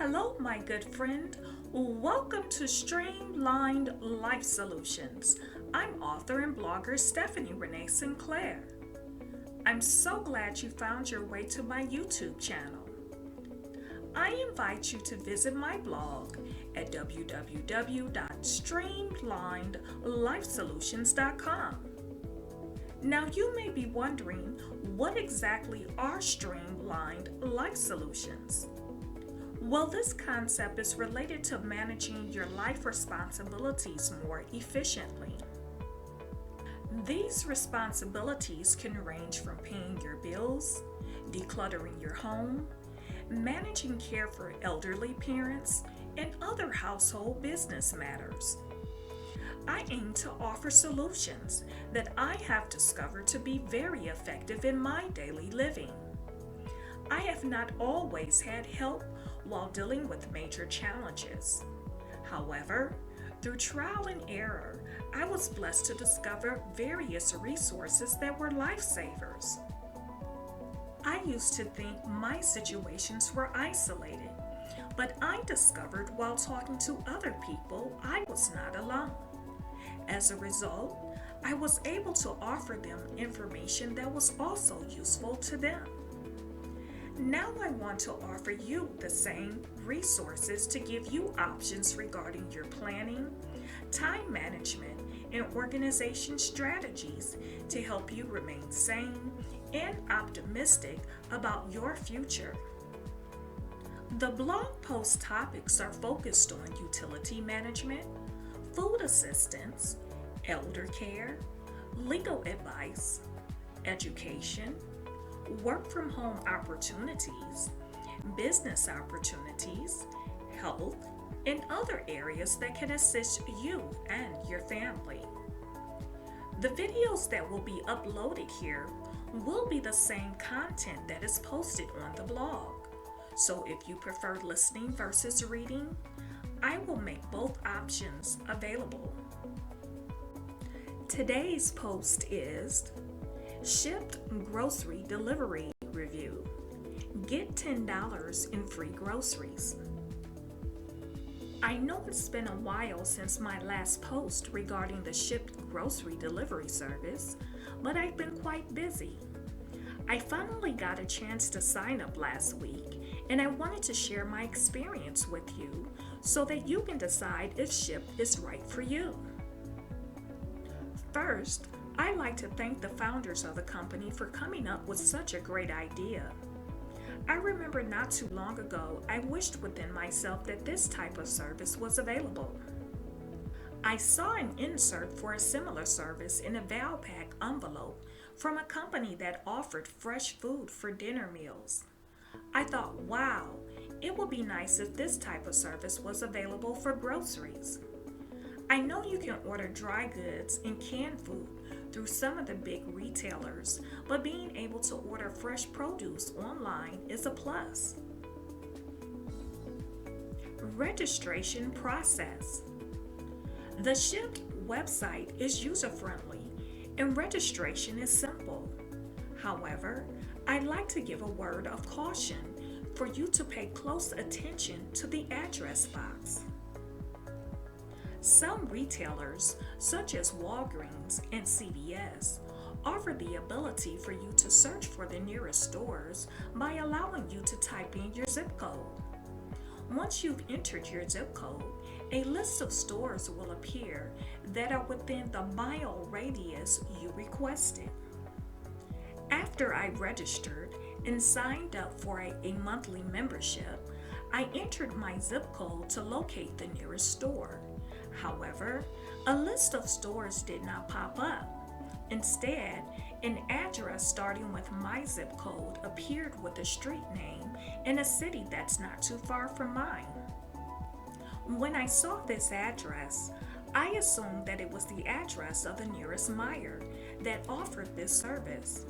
Hello, my good friend. Welcome to Streamlined Life Solutions. I'm author and blogger Stephanie Renee Sinclair. I'm so glad you found your way to my YouTube channel. I invite you to visit my blog at www.streamlineddlifesolutions.com. Now, you may be wondering, what exactly are streamlined life solutions? Well, this concept is related to managing your life responsibilities more efficiently. These responsibilities can range from paying your bills, decluttering your home, managing care for elderly parents, and other household business matters. I aim to offer solutions that I have discovered to be very effective in my daily living. I have not always had help while dealing with major challenges. However, through trial and error, I was blessed to discover various resources that were lifesavers. I used to think my situations were isolated, but I discovered while talking to other people I was not alone. As a result, I was able to offer them information that was also useful to them. Now I want to offer you the same resources to give you options regarding your planning, time management, and organization strategies to help you remain sane and optimistic about your future. The blog post topics are focused on utility management, food assistance, elder care, legal advice, education, work from home opportunities, business opportunities, health, and other areas that can assist you and your family. The videos that will be uploaded here will be the same content that is posted on the blog. So if you prefer listening versus reading, I will make both options available. Today's post is Shipt Grocery Delivery Review. Get $10 in free groceries. I know it's been a while since my last post regarding the Shipt grocery delivery service, but I've been quite busy. I finally got a chance to sign up last week, and I wanted to share my experience with you so that you can decide if Shipt is right for you. First, I'd like to thank the founders of the company for coming up with such a great idea. I remember not too long ago, I wished within myself that this type of service was available. I saw an insert for a similar service in a Valpak envelope from a company that offered fresh food for dinner meals. I thought, wow, it would be nice if this type of service was available for groceries. I know you can order dry goods and canned food through some of the big retailers, but being able to order fresh produce online is a plus. Registration process. The Shipt website is user-friendly and registration is simple. However, I'd like to give a word of caution for you to pay close attention to the address box. Some retailers, such as Walgreens and CVS, offer the ability for you to search for the nearest stores by allowing you to type in your zip code. Once you've entered your zip code, a list of stores will appear that are within the mile radius you requested. After I registered and signed up for a monthly membership, I entered my zip code to locate the nearest store. However, a list of stores did not pop up. Instead, an address starting with my zip code appeared with a street name in a city that's not too far from mine. When I saw this address, I assumed that it was the address of the nearest Meijer that offered this service.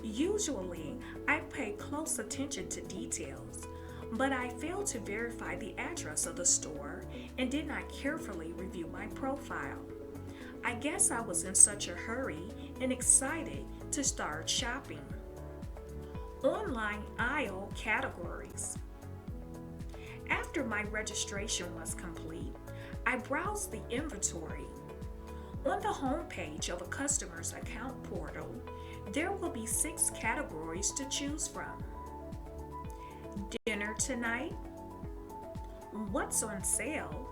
Usually, I pay close attention to details, but I failed to verify the address of the store and did not carefully review my profile. I guess I was in such a hurry and excited to start shopping. Online aisle categories. After my registration was complete, I browsed the inventory. On the home page of a customer's account portal, there will be 6 categories to choose from. Dinner tonight, what's on sale,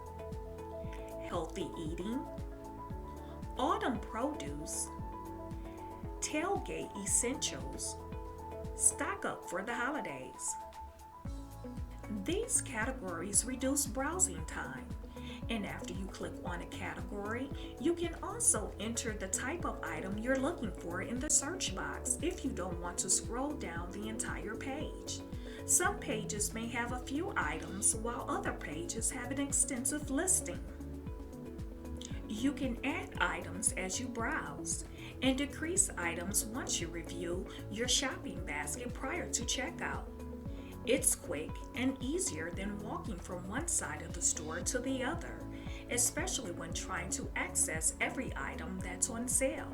healthy eating, autumn produce, tailgate essentials, stock up for the holidays. These categories reduce browsing time, and after you click on a category, you can also enter the type of item you're looking for in the search box if you don't want to scroll down the entire page. Some pages may have a few items while other pages have an extensive listing. You can add items as you browse and decrease items once you review your shopping basket prior to checkout. It's quick and easier than walking from one side of the store to the other, especially when trying to access every item that's on sale.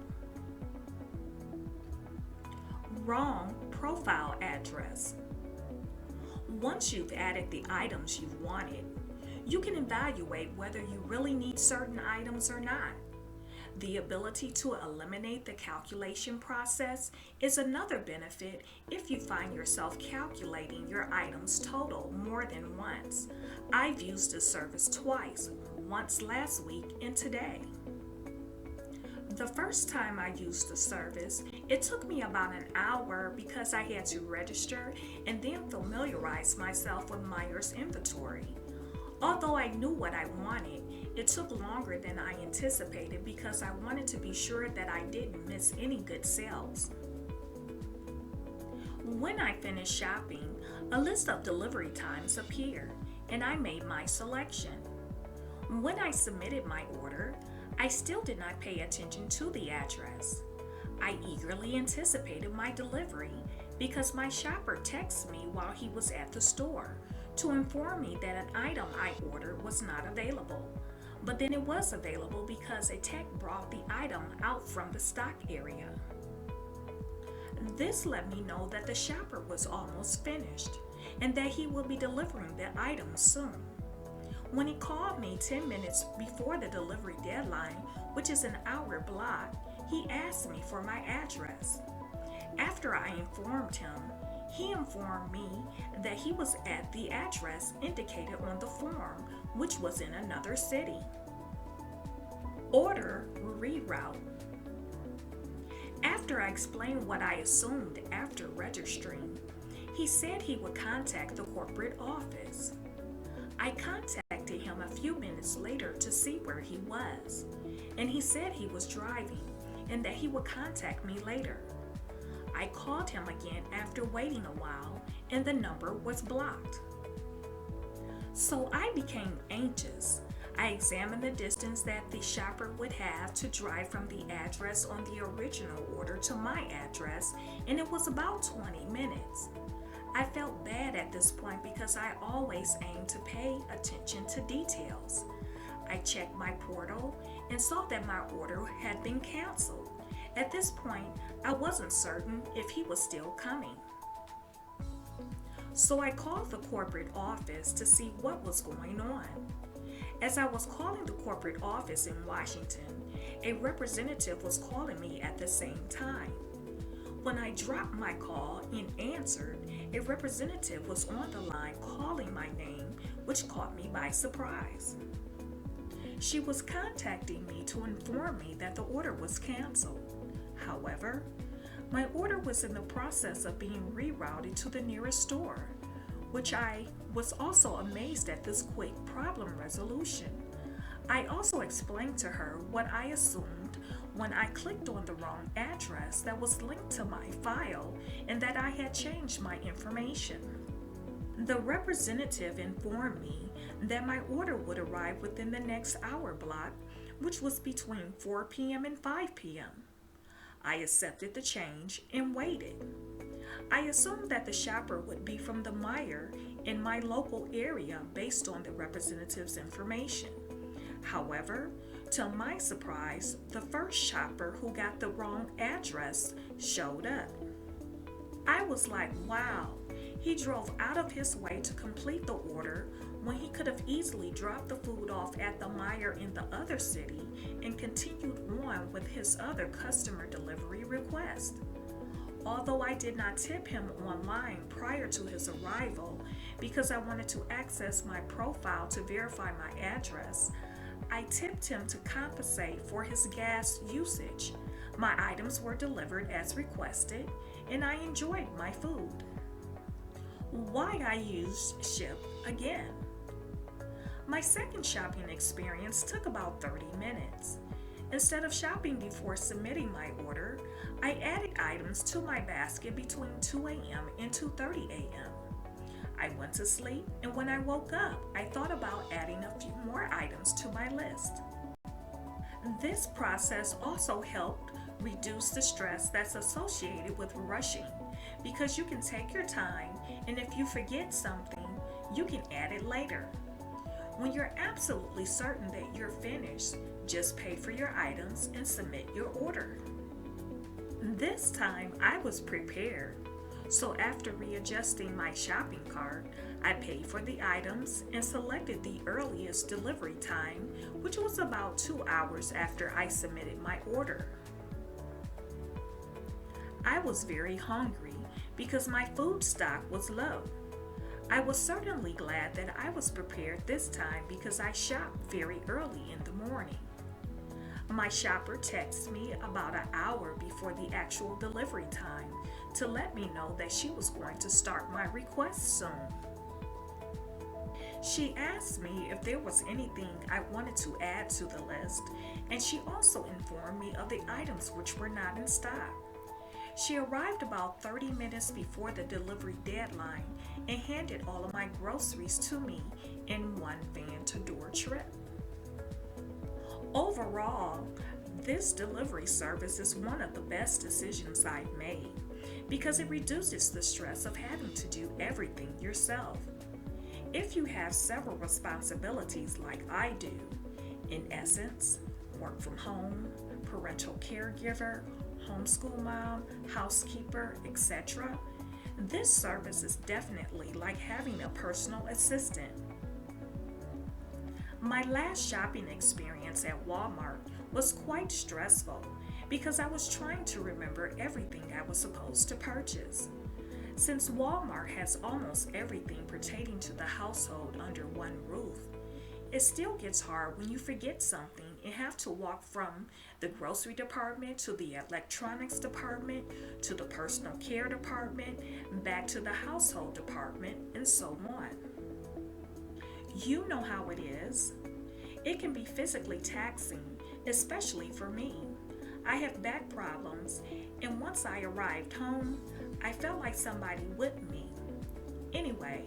Wrong profile address. Once you've added the items you've wanted, you can evaluate whether you really need certain items or not. The ability to eliminate the calculation process is another benefit if you find yourself calculating your items total more than once. I've used this service twice, once last week and today. The first time I used the service, it took me about an hour because I had to register and then familiarize myself with Meyer's inventory. Although I knew what I wanted, it took longer than I anticipated because I wanted to be sure that I didn't miss any good sales. When I finished shopping, a list of delivery times appeared, and I made my selection. When I submitted my order, I still did not pay attention to the address. I eagerly anticipated my delivery because my shopper texted me while he was at the store to inform me that an item I ordered was not available. But then it was available because a tech brought the item out from the stock area. This let me know that the shopper was almost finished and that he will be delivering the item soon. When he called me 10 minutes before the delivery deadline, which is an hour block, he asked me for my address. After I informed him, he informed me that he was at the address indicated on the form, which was in another city. Order reroute. After I explained what I assumed after registering, he said he would contact the corporate office. I contacted him a few minutes later to see where he was, and he said he was driving and that he would contact me later. I called him again after waiting a while, and the number was blocked. So I became anxious. I examined the distance that the shopper would have to drive from the address on the original order to my address, and it was about 20 minutes. I felt bad at this point because I always aim to pay attention to details. I checked my portal and saw that my order had been canceled. At this point, I wasn't certain if he was still coming. So I called the corporate office to see what was going on. As I was calling the corporate office in Washington, a representative was calling me at the same time. When I dropped my call and answered, a representative was on the line calling my name, which caught me by surprise. She was contacting me to inform me that the order was canceled. However, my order was in the process of being rerouted to the nearest store, which I was also amazed at this quick problem resolution. I also explained to her what I assumed when I clicked on the wrong address that was linked to my file and that I had changed my information. The representative informed me that my order would arrive within the next hour block, which was between 4 p.m. and 5 p.m. I accepted the change and waited. I assumed that the shopper would be from the Meyer in my local area based on the representative's information. However, to my surprise, the first shopper who got the wrong address showed up. I was like, wow, he drove out of his way to complete the order when he could have easily dropped the food off at the Meijer in the other city and continued on with his other customer delivery request. Although I did not tip him online prior to his arrival because I wanted to access my profile to verify my address, I tipped him to compensate for his gas usage. My items were delivered as requested, and I enjoyed my food. Why I used Shipt again. My second shopping experience took about 30 minutes. Instead of shopping before submitting my order, I added items to my basket between 2 a.m. and 2:30 a.m. I went to sleep, and when I woke up, I thought about adding a few more items to my list. This process also helped reduce the stress that's associated with rushing because you can take your time, and if you forget something, you can add it later. When you're absolutely certain that you're finished, just pay for your items and submit your order. This time I was prepared. So after readjusting my shopping cart, I paid for the items and selected the earliest delivery time, which was about 2 hours after I submitted my order. I was very hungry because my food stock was low. I was certainly glad that I was prepared this time because I shopped very early in the morning. My shopper texted me about an hour before the actual delivery time to let me know that she was going to start my request soon. She asked me if there was anything I wanted to add to the list, and she also informed me of the items which were not in stock. She arrived about 30 minutes before the delivery deadline and handed all of my groceries to me in one van-to-door trip. Overall, this delivery service is one of the best decisions I've made because it reduces the stress of having to do everything yourself. If you have several responsibilities like I do, in essence, work from home, parental caregiver, homeschool mom, housekeeper, etc., this service is definitely like having a personal assistant. My last shopping experience at Walmart was quite stressful because I was trying to remember everything I was supposed to purchase. Since Walmart has almost everything pertaining to the household under one roof, it still gets hard when you forget something and have to walk from the grocery department to the electronics department to the personal care department, back to the household department, and so on. You know how it is. It can be physically taxing, especially for me. I have back problems, and once I arrived home, I felt like somebody whipped me. Anyway,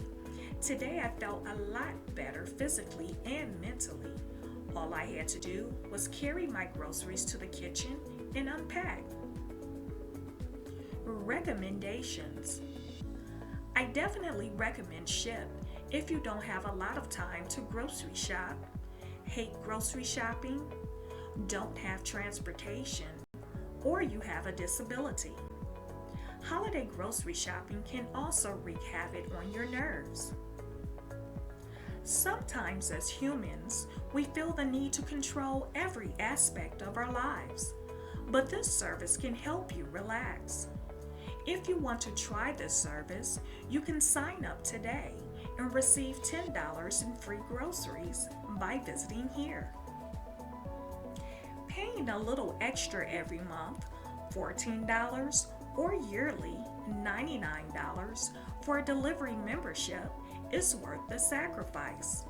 today I felt a lot better physically and mentally. All I had to do was carry my groceries to the kitchen and unpack. Recommendations. I definitely recommend Shipt if you don't have a lot of time to grocery shop, hate grocery shopping, don't have transportation, or you have a disability. Holiday grocery shopping can also wreak havoc on your nerves. Sometimes as humans, we feel the need to control every aspect of our lives, but this service can help you relax. If you want to try this service, you can sign up today and receive $10 in free groceries by visiting here. Paying a little extra every month, $14, or yearly, $99 for a delivery membership is worth the sacrifice.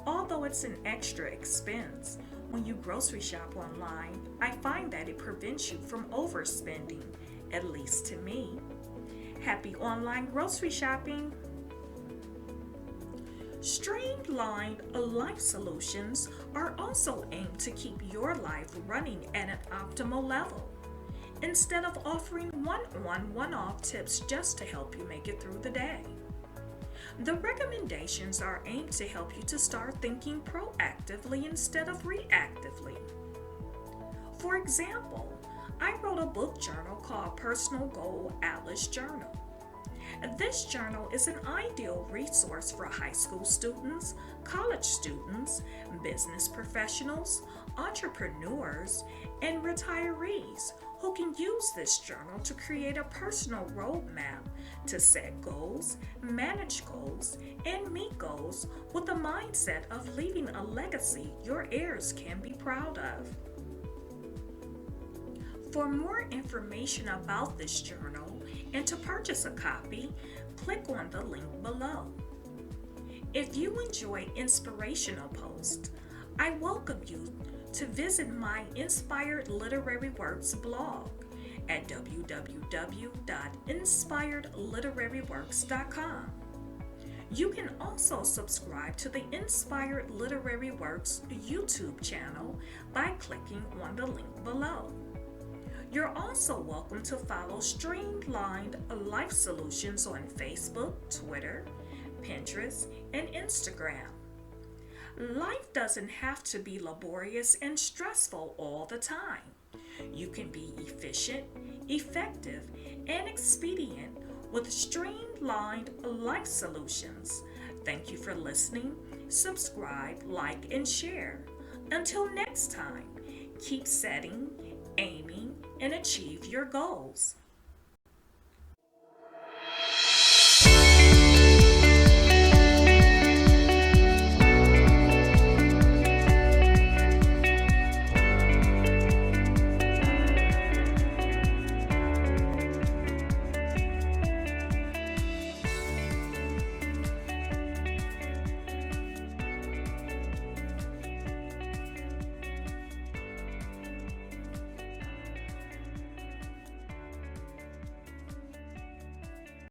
Although it's an extra expense, when you grocery shop online, I find that it prevents you from overspending, at least to me. Happy online grocery shopping! Streamlined life solutions are also aimed to keep your life running at an optimal level, instead of offering one-on, one-off tips just to help you make it through the day. The recommendations are aimed to help you to start thinking proactively instead of reactively. For example, I wrote a book journal called Personal Goal Atlas Journal. This journal is an ideal resource for high school students, college students, business professionals, entrepreneurs, and retirees who can use this journal to create a personal roadmap to set goals, manage goals, and meet goals with the mindset of leaving a legacy your heirs can be proud of. For more information about this journal and to purchase a copy, click on the link below. If you enjoy inspirational posts, I welcome you to visit my Inspired Literary Works blog at www.inspiredliteraryworks.com. You can also subscribe to the Inspired Literary Works YouTube channel by clicking on the link below. You're also welcome to follow Streamlined Life Solutions on Facebook, Twitter, Pinterest, and Instagram. Life doesn't have to be laborious and stressful all the time. You can be efficient, effective, and expedient with Streamlined Life Solutions. Thank you for listening. Subscribe, like, and share. Until next time, keep setting, aiming, and achieve your goals.